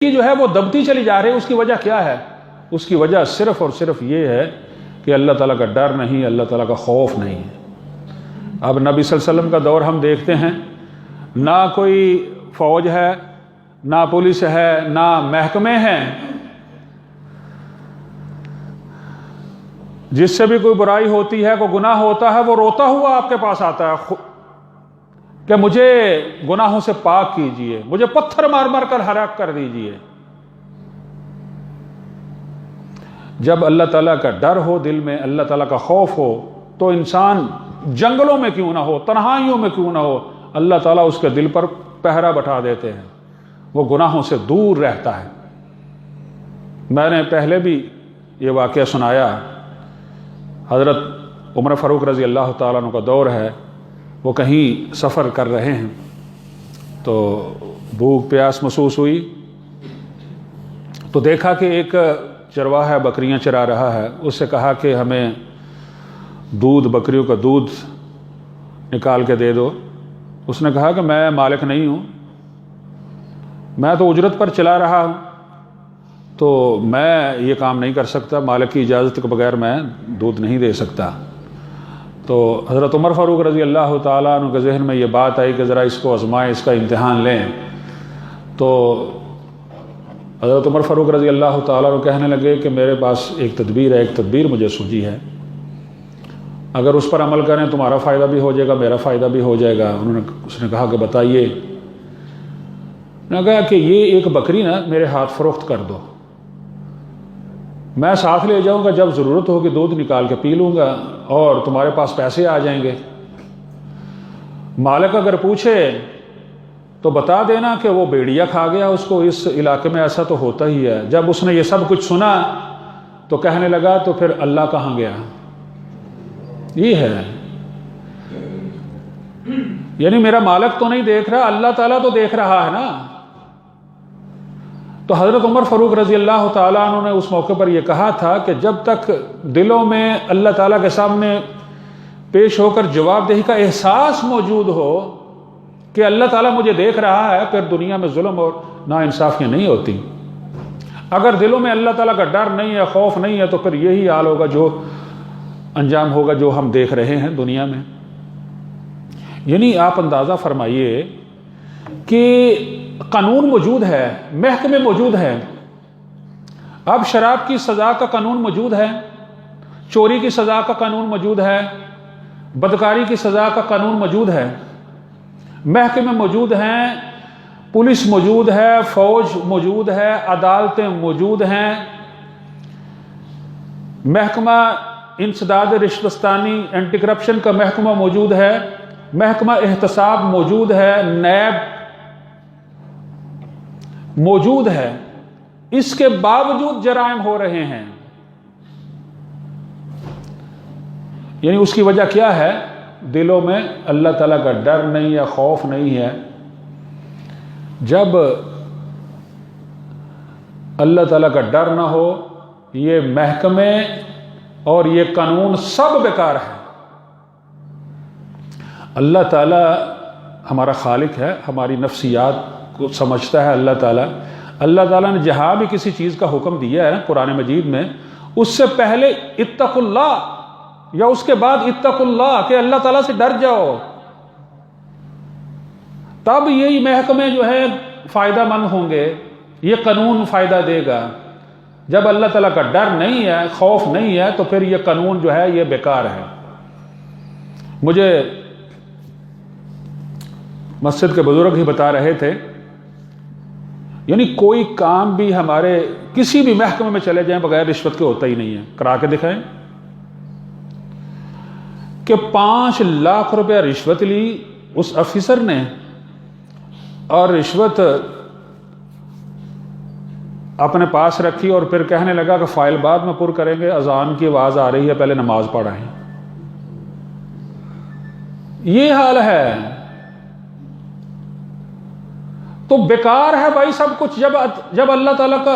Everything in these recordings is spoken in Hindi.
कि जो है वो दबती चली जा रही है। उसकी वजह क्या है? उसकी वजह सिर्फ और सिर्फ ये है कि अल्लाह ताला का डर नहीं, अल्लाह ताला का खौफ नहीं है। अब नबी सल्लल्लाहु अलैहि वसल्लम का दौर हम देखते हैं, ना कोई फौज है, ना पुलिस है, ना महकमे हैं। जिससे भी कोई बुराई होती है, कोई गुनाह होता है, वो रोता हुआ आपके पास आता है कि मुझे गुनाहों से पाक कीजिए, मुझे पत्थर मार मार कर हलाक कर दीजिए। जब अल्लाह ताला का डर हो दिल में, अल्लाह ताला का खौफ हो, तो इंसान जंगलों में क्यों ना हो, तन्हाइयों में क्यों ना हो, अल्लाह ताला उसके दिल पर पहरा बैठा देते हैं, वो गुनाहों से दूर रहता है। मैंने पहले भी ये वाक़या सुनाया, हज़रत उमर फ़ारूक रज़ी अल्लाह ताला अन्हु का दौर है, वो कहीं सफ़र कर रहे हैं तो भूख प्यास महसूस हुई, तो देखा कि एक चरवाहा बकरियां चरा रहा है। उससे कहा कि हमें दूध, बकरियों का दूध निकाल के दे दो। उसने कहा कि मैं मालिक नहीं हूँ, मैं तो उजरत पर चला रहा हूँ, तो मैं ये काम नहीं कर सकता, मालिक की इजाज़त के बगैर मैं दूध नहीं दे सकता। तो हज़रत उमर फ़ारूक रज़ी अल्लाह ताला अन्हु के ज़हन में ये बात आई कि ज़रा इसको आज़माएं, इसका इम्तिहान लें। तो हज़रत उमर फ़ारूक रज़ी अल्लाह ताला अन्हु कहने लगे कि मेरे पास एक तदबीर है, एक तदबीर मुझे सूझी है, अगर उस पर अमल करें तुम्हारा फ़ायदा भी हो जाएगा, मेरा फ़ायदा भी हो जाएगा। उसने कहा कि बताइए। कहा कि ये एक बकरी ना मेरे हाथ फ़रोख्त कर दो, मैं साथ ले जाऊंगा, जब ज़रूरत होगी दूध निकाल के पी लूँगा और तुम्हारे पास पैसे आ जाएंगे। मालिक अगर पूछे तो बता देना कि वो भेड़िया खा गया उसको, इस इलाके में ऐसा तो होता ही है। जब उसने ये सब कुछ सुना तो कहने लगा तो फिर अल्लाह कहाँ गया? ये है, यानी मेरा मालिक तो नहीं देख रहा, अल्लाह ताला तो देख रहा है ना। तो हज़रत उमर फ़ारूक रज़ी अल्लाह ताला अन्हु ने उस मौके पर यह कहा था कि जब तक दिलों में अल्लाह ताला के सामने पेश होकर जवाबदेही का एहसास मौजूद हो कि अल्लाह ताला मुझे देख रहा है, फिर दुनिया में जुल्म और नाइंसाफ़ियाँ नहीं होती। अगर दिलों में अल्लाह ताला का डर नहीं है, खौफ नहीं है, तो फिर यही हाल होगा, जो अंजाम होगा जो हम देख रहे हैं दुनिया में। यानी आप अंदाज़ा फरमाइए कि कानून मौजूद है, महकमे मौजूद है। अब शराब की सज़ा का कानून मौजूद है, चोरी की सज़ा का कानून मौजूद है, बदकारी की सज़ा का कानून मौजूद है, महकमे मौजूद हैं, पुलिस मौजूद है, फौज मौजूद है, अदालतें मौजूद हैं, महकमा इंसदाद रिश्वतस्तानी एंटी करप्शन का महकमा मौजूद है, महकमा एहतसाब मौजूद है, नैब मौजूद है। इसके बावजूद जराइम हो रहे हैं। यानी उसकी वजह क्या है? दिलों में अल्लाह ताला का डर नहीं है, खौफ नहीं है। जब अल्लाह ताला का डर ना हो, ये महकमे और ये कानून सब बेकार है। अल्लाह ताला हमारा खालिक है, हमारी नफ्सियात को समझता है। अल्लाह ताला ने जहाँ भी किसी चीज़ का हुक्म दिया है ना कुरान मजीद में, उससे पहले इत्तकुल्लाह या उसके बाद इत्तकुल्लाह कि अल्लाह ताला से डर जाओ, तब यही महकमे जो है फ़ायदा मंद होंगे, ये कानून फ़ायदा देगा। जब अल्लाह ताला का डर नहीं है, खौफ नहीं है, तो फिर ये कानून जो है ये बेकार है। मुझे मस्जिद के बुजुर्ग ही बता रहे थे, यानी कोई काम भी हमारे किसी भी महकमे में चले जाएं बगैर रिश्वत के होता ही नहीं है। करा के दिखाएं कि 5 लाख रुपया रिश्वत ली उस अफिसर ने, और रिश्वत अपने पास रखी और फिर कहने लगा कि फाइल बाद में पुर करेंगे, अजान की आवाज़ आ रही है, पहले नमाज पढ़ाएं। ये हाल है। तो बेकार है भाई सब कुछ। जब अल्लाह ताला का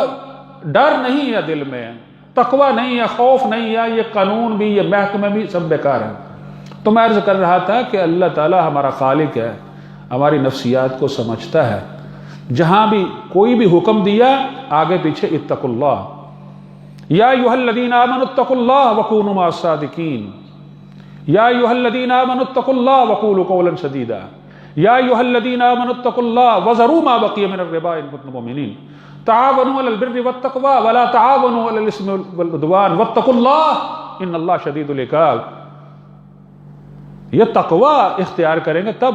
डर नहीं है दिल में, तकवा नहीं है, खौफ नहीं है, ये कानून भी, ये महकमे भी सब बेकार है। तो मैं अर्ज़ कर रहा था कि अल्लाह ताला हमारा खालिक है, हमारी नफ्सियात को समझता है। जहां भी कोई भी हुक्म दिया आगे पीछे इत्तकुल्लाह, या अय्युहल्लज़ीना आमनुत्तकुल्लाह वकूनू मअस्सादिकीन, या अय्युहल्लज़ीना आमनुत्तकुल्लाह वक़ूलू क़ौलन सदीदा, या अय्युहल्लज़ीना आमनुत्तकुल्लाह वज़रू मा बक़िया मिनर रिबा इन कुंतुम मुमिनीन, तआवनु अलल बिर्रि वत्तक़वा वला तआवनु अलल इस्मि वल उद्वान वत्तकुल्लाह इन्नल्लाह शदीदुल इक़ाब। ये तक़वा इख्तियार करेंगे तब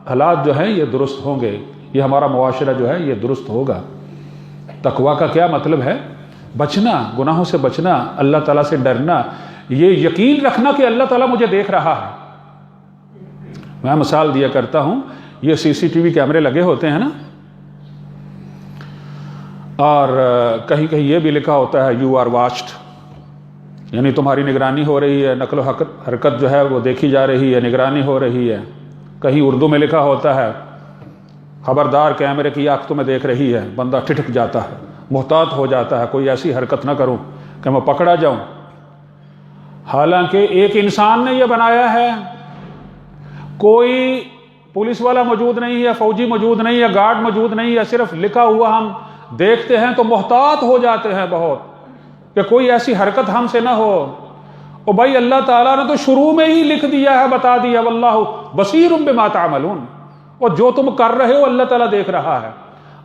हालात जो हैं ये दुरुस्त होंगे, ये हमारा मुआशरा जो है ये दुरुस्त होगा। तक़वा का क्या मतलब है? बचना, गुनाहों से बचना, अल्लाह ताला से डरना, ये यकीन रखना कि अल्लाह ताला मुझे देख रहा है। मैं मिसाल दिया करता हूं, ये CCTV कैमरे लगे होते हैं ना, और कहीं कहीं ये भी लिखा होता है यू आर वॉच्ड, यानी तुम्हारी निगरानी हो रही है, नकल हरकत जो है वो देखी जा रही है, निगरानी हो रही है। कहीं उर्दू में लिखा होता है खबरदार कैमरे की आंख तुम्हें देख रही है, बंदा ठिठक जाता है, मुहतात हो जाता है, कोई ऐसी हरकत ना करूं कि मैं पकड़ा जाऊं। हालांकि एक इंसान ने यह बनाया है, कोई पुलिस वाला मौजूद नहीं है, फौजी मौजूद नहीं है, गार्ड मौजूद नहीं है, सिर्फ लिखा हुआ हम देखते हैं तो मुहतात हो जाते हैं बहुत कि कोई ऐसी हरकत हमसे ना हो। और भाई अल्लाह ताला ने तो शुरू में ही लिख दिया है, बता दिया वल्लाहु बसीरुम बिमा तामलून, और जो तुम कर रहे हो अल्लाह ताला देख रहा है।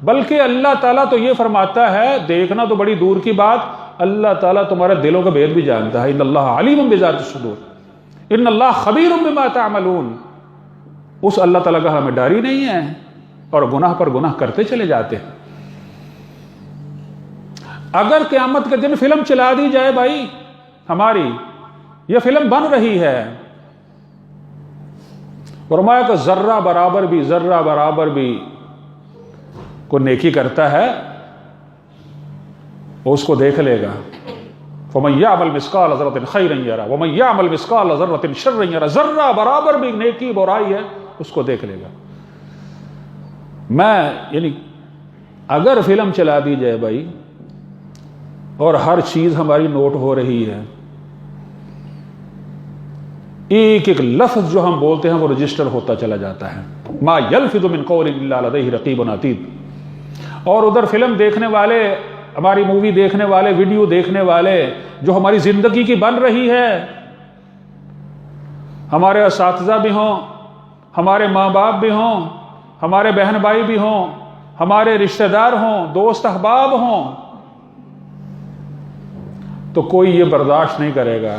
बल्कि अल्लाह ताला तो ये फरमाता है, देखना तो बड़ी दूर की बात, अल्लाह ताला तुम्हारे दिलों का भेद भी जानता है। इन्नल्लाह अलीमुम बिज़ातिस सुदूर, इन्नल्लाह खबीरुम बिमा तामलून। उस अल्लाह ताला का हमें डर ही नहीं है और गुनाह पर गुनाह करते चले जाते हैं। अगर क़यामत के दिन फिल्म चला दी जाए भाई, हमारी यह फिल्म बन रही है, फरमाया कि जर्रा बराबर भी को नेकी करता है वो उसको देख लेगा। फमन यअमल मिस्काल ज़र्रतिन खैरन यरा वमन यअमल मिस्काल ज़र्रतिन शर्रन यरा, जर्रा बराबर भी नेकी बुराई है उसको देख लेगा। मैं यानी अगर फिल्म चला दी जाए भाई और हर चीज हमारी नोट हो रही है, एक एक लफ्ज जो हम बोलते हैं वो रजिस्टर होता चला जाता है। मा यल्फिज़ु मिन क़ौलिन इल्ला लदैहि रक़ीबुन अतीद। और उधर फिल्म देखने वाले, हमारी मूवी देखने वाले, वीडियो देखने वाले, जो हमारी जिंदगी की बन रही है, हमारे असातिज़ा भी हों, हमारे माँ बाप भी हों, हमारे बहन भाई भी हों, हमारे रिश्तेदार हों, दोस्त अहबाब हों, तो कोई ये बर्दाश्त नहीं करेगा।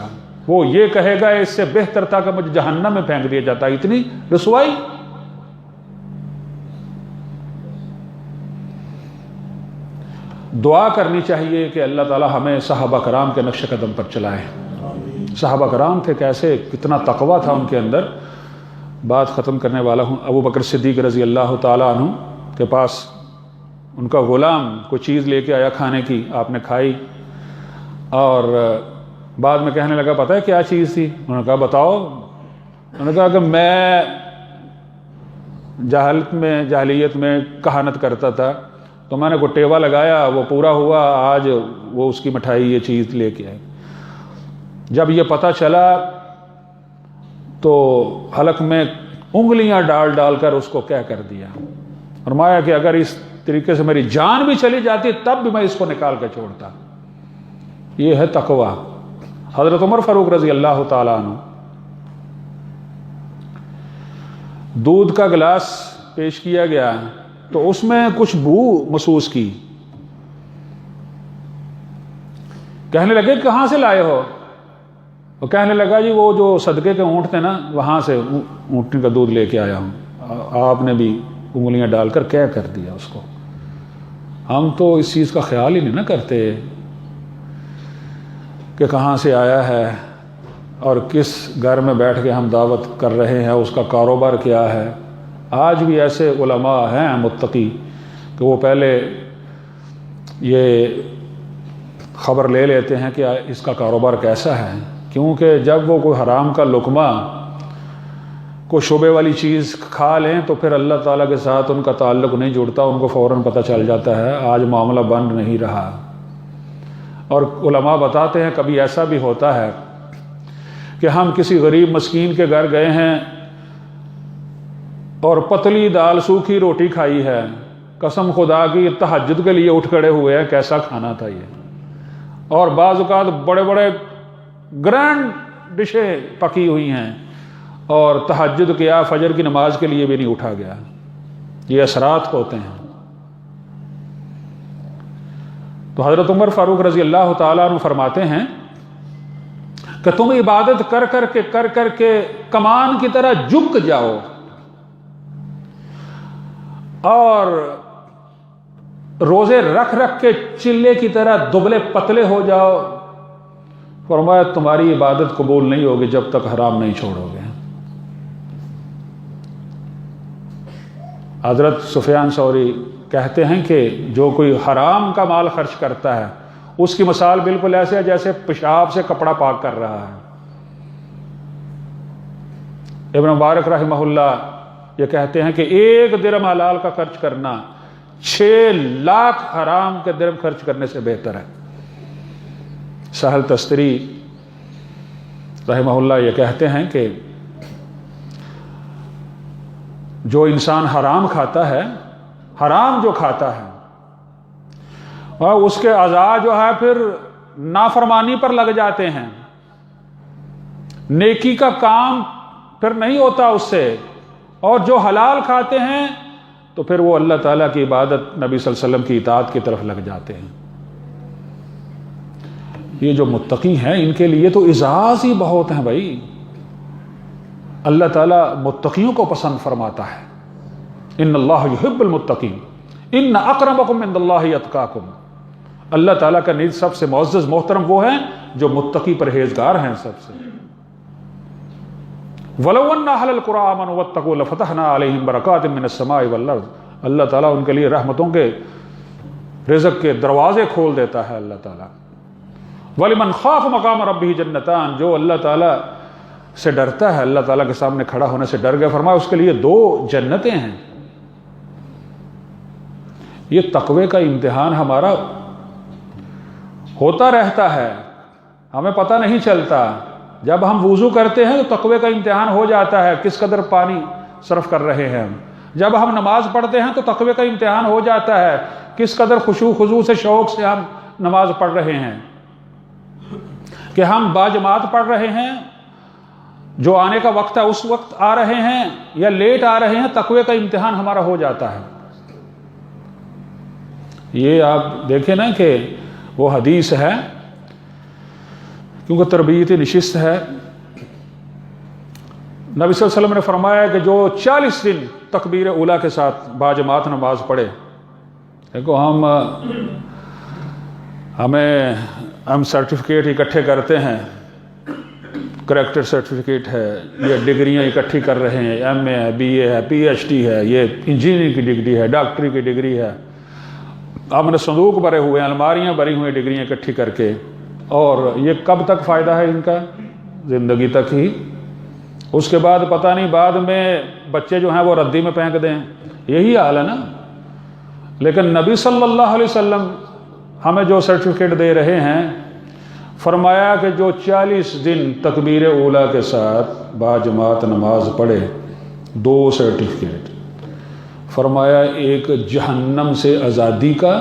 वो ये कहेगा इससे बेहतर था कि मुझे जहन्नम में फेंक दिया जाता। इतनी रसवाई। दुआ करनी चाहिए कि अल्लाह ताला हमें सहाबा कराम के नक्श कदम पर चलाए। सहाबा कराम थे कैसे, कितना तकवा था उनके अंदर। बात ख़त्म करने वाला हूँ। अबू बकर सिद्दीक़ रज़ी अल्लाह ताला अन्हु के पास उनका ग़ुलाम कोई चीज़ लेके आया खाने की, आपने खाई और बाद में कहने लगा पता है क्या चीज़ थी? उन्होंने कहा बताओ। उन्होंने कहा कि मैं जाहलियत में कहानत करता था, तो मैंने को टेवा लगाया, वो पूरा हुआ, आज वो उसकी मिठाई ये चीज़ लेके आए। जब ये पता चला तो हलक में उंगलियां डाल डाल कर उसको क्या कर दिया। फरमाया कि अगर इस तरीके से मेरी जान भी चली जाती तब भी मैं इसको निकाल कर छोड़ता। ये है तकवा। हजरत उमर फारूक रजी अल्लाह ताला अन्हु, दूध का गिलास पेश किया गया तो उसमें कुछ बू महसूस की। कहने लगे कहाँ से लाए हो? वो कहने लगा जी वो जो सदके के ऊँट थे ना, वहाँ से ऊँटनी का दूध लेके आया हूँ। आपने भी उंगलियां डालकर क्या कर दिया उसको। हम तो इस चीज़ का ख्याल ही नहीं ना करते कि कहाँ से आया है और किस घर में बैठ के हम दावत कर रहे हैं, उसका कारोबार क्या है। आज भी ऐसे उलमा हैं मुत्तकी कि वो पहले ये ख़बर ले लेते हैं कि इसका कारोबार कैसा है, क्योंकि जब वो कोई हराम का लुकमा, कोई शुबे वाली चीज़ खा लें तो फिर अल्लाह ताला के साथ उनका ताल्लुक़ नहीं जुड़ता, उनको फ़ौरन पता चल जाता है आज मामला बन नहीं रहा। और उलमा बताते हैं कभी ऐसा भी होता है कि हम किसी गरीब मस्कीन के घर गए हैं और पतली दाल सूखी रोटी खाई है, कसम खुदा की तहज्जुद के लिए उठ खड़े हुए हैं, कैसा खाना था ये। और बाज़ औक़ात बड़े बड़े ग्रैंड डिशें पकी हुई हैं और तहज्जुद किया, फजर की नमाज के लिए भी नहीं उठा गया। ये असरात होते हैं। तो हज़रत उमर फ़ारूक रज़ी अल्लाह ताला अन्हु फरमाते हैं कि तुम इबादत कर कर के कमान की तरह झुक जाओ और रोजे रख के चिल्ले की तरह दुबले पतले हो जाओ। फरमाया तुम्हारी इबादत कबूल नहीं होगी जब तक हराम नहीं छोड़ोगे। हजरत सुफियान सौरी कहते हैं कि जो कोई हराम का माल खर्च करता है उसकी मिसाल बिल्कुल ऐसे है जैसे पेशाब से कपड़ा पाक कर रहा है। इब्न मुबारक रहमहुल्लाह ये कहते हैं कि 1 दिरहम हलाल का खर्च करना 6 लाख हराम के दिरहम खर्च करने से बेहतर है। सहल तस्तरी रहमहुल्लाह ये कहते हैं कि जो इंसान हराम खाता है, हराम जो खाता है और उसके अज़ा जो है फिर नाफरमानी पर लग जाते हैं, नेकी का काम फिर नहीं होता उससे। और जो हलाल खाते हैं तो फिर वो अल्लाह ताला की इबादत, नबी सल्लल्लाहु अलैहि वसल्लम की इताअत की तरफ लग जाते हैं। ये जो मुत्तकी हैं इनके लिए तो इजाज़ ही बहुत हैं भाई। अल्लाह ताला मुत्तकियों को पसंद फरमाता है, इन्नल्लाह युहिब्बुल मुत्तकीन इन्न अक्रमकुम इंदल्लाहि अत्काकुम। अल्लाह ताला का निज सबसे मुअज़्ज़ज़ मोहतरम वो हैं जो मुत्तकी परहेजगार हैं सबसे। वलौ अन्ना अहलल कुरा आमनू वत्तक़ू लफ़तहना अलैहिम बरकातिम मिनस समाई वल अर्ज़। अल्लाह ताला उनके लिए रहमतों के, रिज़्क़ के दरवाजे खोल देता है अल्लाह ताला। वलिमन खाफ मकाम रब्बिही जन्नतान, जो अल्लाह ताला से डरता है, अल्लाह ताला के सामने खड़ा होने से डर गया, फरमाया उसके लिए 2 जन्नतें हैं। ये तक़वे का इम्तिहान हमारा होता रहता है, हमें पता नहीं चलता। जब हम वुज़ू करते हैं तो तक़वे का इम्तिहान हो जाता है, किस कदर पानी सर्फ कर रहे हैं हम। जब हम नमाज पढ़ते हैं तो तक़वे का इम्तिहान हो जाता है, किस कदर खुशू खुजू से शौक़ से हम नमाज पढ़ रहे हैं, कि हम बाजमात पढ़ रहे हैं, जो आने का वक्त है उस वक्त आ रहे हैं या लेट आ रहे हैं, तक़वे का इम्तिहान हमारा हो जाता है। ये आप देखें ना कि वो हदीस है, क्योंकि तरबियत निशिस्त है। नबी सल्लल्लाहु अलैहि वसल्लम ने फरमाया कि जो 40 दिन तकबीर उला के साथ बाजमात नमाज पढ़े, देखो हम सर्टिफिकेट इकट्ठे करते हैं, करेक्टर सर्टिफिकेट है, ये डिग्रियां इकट्ठी कर रहे हैं, MA है, BA है, PhD है, ये इंजीनियरिंग की डिग्री है, डॉक्टरी की डिग्री है। हमने संदूक भरे हुए, अलमारियां भरी हुई डिग्रियां इकट्ठी करके, और ये कब तक फ़ायदा है इनका? ज़िंदगी तक ही। उसके बाद पता नहीं बाद में बच्चे जो हैं वो रद्दी में फेंक दें, यही हाल है ना। लेकिन नबी सल्लल्लाहु अलैहि वसल्लम हमें जो सर्टिफिकेट दे रहे हैं, फरमाया कि जो 40 दिन तकबीर ऊला के साथ बाजमात नमाज पढ़े, 2 सर्टिफिकेट। फरमाया एक जहन्नम से आज़ादी का,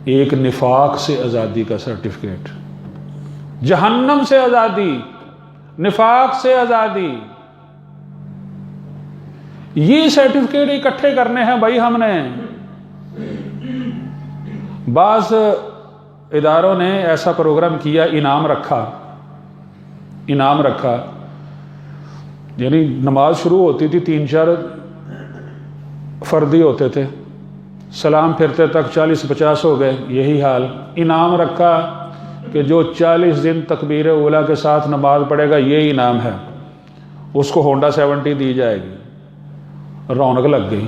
एक निफाक से आज़ादी का सर्टिफिकेट। जहन्नम से आज़ादी, निफाक से आज़ादी, ये सर्टिफिकेट इकट्ठे करने हैं भाई हमने। बाज़ इदारों ने ऐसा प्रोग्राम किया, इनाम रखा, यानी नमाज शुरू होती थी, 3-4 फर्दी होते थे, सलाम फिरते तक 40-50 हो गए, यही हाल। इनाम रखा कि जो 40 दिन तकबीर उला के साथ नमाज पढ़ेगा, ये इनाम है, उसको होंडा 70 दी जाएगी। रौनक लग गई।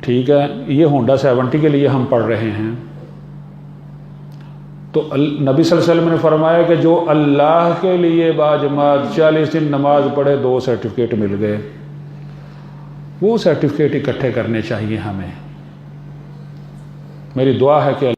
ठीक है, ये होंडा 70 के लिए हम पढ़ रहे हैं। तो नबी सल्लल्लाहु अलैहि वसल्लम ने फरमाया कि जो अल्लाह के लिए बाजमात 40 दिन नमाज पढ़े, 2 सर्टिफिकेट मिल गए। वो सर्टिफिकेट इकट्ठे करने चाहिए हमें। मेरी दुआ है कि